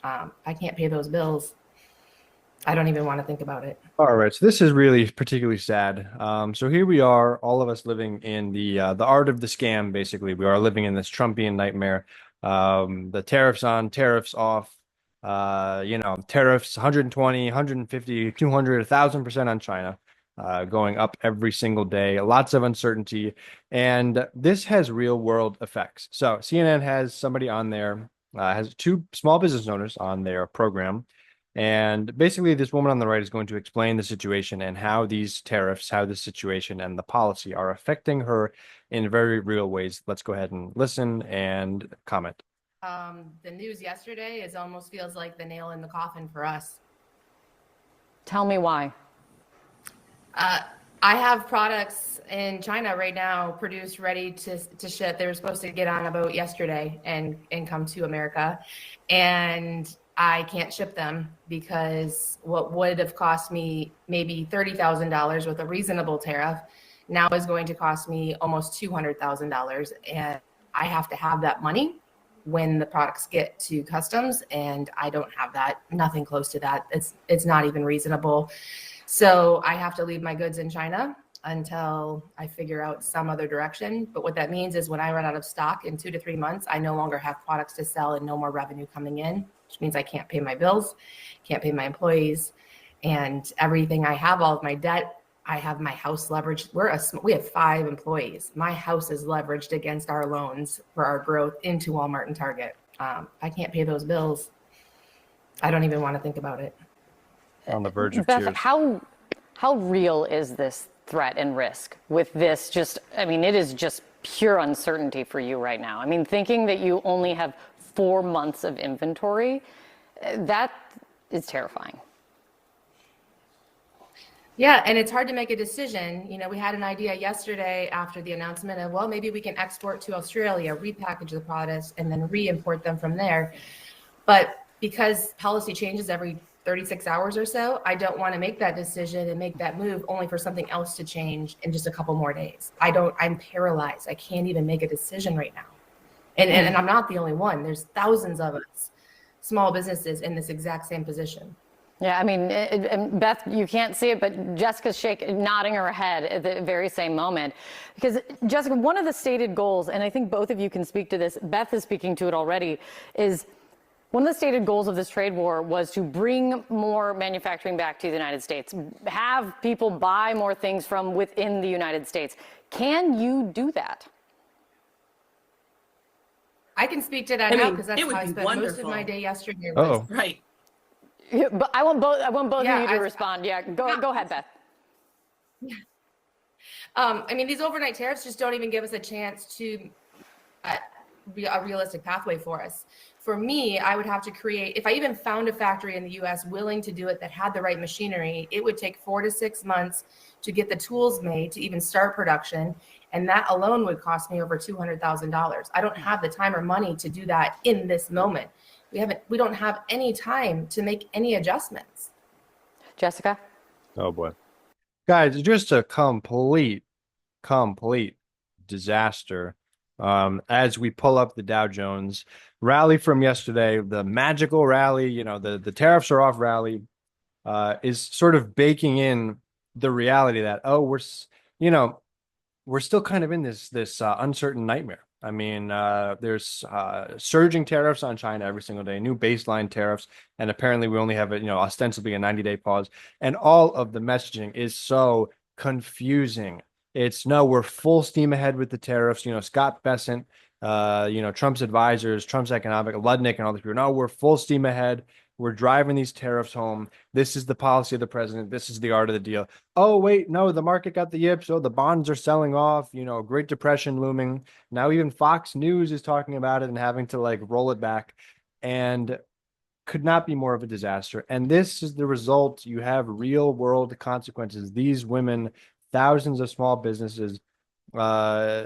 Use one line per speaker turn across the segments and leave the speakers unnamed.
I can't pay those bills. I don't even want to think about it.
All right, so this is really particularly sad. So here we are, all of us living in the art of the scam. Basically, we are living in this Trumpian nightmare. The tariffs on, tariffs off. Tariffs 120, 150, 200, 1,000% on China, going up every single day. Lots of uncertainty, and this has real world effects. So CNN has somebody on there, has two small business owners on their program. And basically, this woman on the right is going to explain the situation and how these tariffs, how this situation and the policy are affecting her in very real ways. Let's go ahead and listen and comment.
The news yesterday is almost feels like the nail in the coffin for us.
Tell me why.
Uh, I have products in China right now produced, ready to ship. They were supposed to get on a boat yesterday and come to America. And I can't ship them because what would have cost me maybe $30,000 with a reasonable tariff now is going to cost me almost $200,000. And I have to have that money when the products get to customs, and I don't have that, nothing close to that. It's not even reasonable. So I have to leave my goods in China until I figure out some other direction. But what that means is when I run out of stock in 2 to 3 months, I no longer have products to sell and no more revenue coming in, which means I can't pay my bills, can't pay my employees, and everything I have, all of my debt. I have my house leveraged. We have 5 employees. My house is leveraged against our loans for our growth into Walmart and Target. I can't pay those bills. I don't even want to think about it.
On the verge of
Beth,
tears.
how real is this threat and risk with this? It is just pure uncertainty for you right now. I mean, thinking that you only have 4 months of inventory, that is terrifying.
Yeah, and it's hard to make a decision. You know, we had an idea yesterday after the announcement of, well, maybe we can export to Australia, repackage the products, and then re-import them from there. But because policy changes every 36 hours or so, I don't want to make that decision and make that move only for something else to change in just a couple more days. I'm paralyzed. I can't even make a decision right now. And I'm not the only one. There's thousands of us, small businesses in this exact same position.
Yeah, I mean, and Beth, you can't see it, but Jessica's nodding her head at the very same moment. Because, Jessica, one of the stated goals, and I think both of you can speak to this, Beth is speaking to it already, is one of the stated goals of this trade war was to bring more manufacturing back to the United States, have people buy more things from within the United States. Can you do that?
I can speak to that now because that's how I spent most of my day yesterday.
Oh,
Right.
Yeah, but I want both of you to respond. Yeah, go ahead, Beth.
I mean, these overnight tariffs just don't even give us a chance to be a realistic pathway for us. For me, I would have to create, if I even found a factory in the US willing to do it that had the right machinery, it would take 4 to 6 months to get the tools made to even start production. And that alone would cost me over $200,000. I don't have the time or money to do that in this moment. We don't have any time to make any adjustments.
Jessica?
oh boy. Guys, just a complete disaster. As we pull up the Dow Jones rally from yesterday, the magical rally, the tariffs are off rally, is sort of baking in the reality that, we're still kind of in this uncertain nightmare. I mean, there's surging tariffs on China every single day, new baseline tariffs, and apparently we only have ostensibly a 90-day pause, and all of the messaging is so confusing. It's no, we're full steam ahead with the tariffs. Scott Bessent, Trump's advisors, Trump's economic, Ludnick, and all these people. No, we're full steam ahead. We're driving these tariffs home. This is the policy of the president. This is the art of the deal. Oh, wait, no, the market got the yips. Oh, the bonds are selling off. Great Depression looming. Now even Fox News is talking about it and having to roll it back, and could not be more of a disaster. And this is the result. You have real world consequences. These women, thousands of small businesses, uh,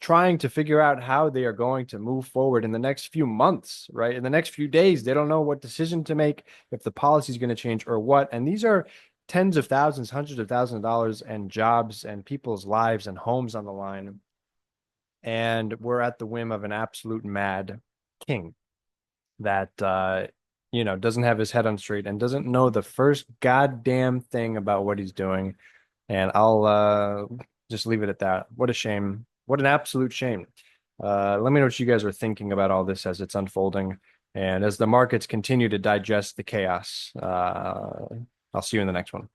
trying to figure out how they are going to move forward in the next few months, right? In the next few days, they don't know what decision to make, if the policy is going to change or what. And these are tens of thousands, hundreds of thousands of dollars and jobs and people's lives and homes on the line. And we're at the whim of an absolute mad king that doesn't have his head on straight and doesn't know the first goddamn thing about what he's doing. And I'll just leave it at that. What a shame. What an absolute shame. Let me know what you guys are thinking about all this as it's unfolding and as the markets continue to digest the chaos. I'll see you in the next one.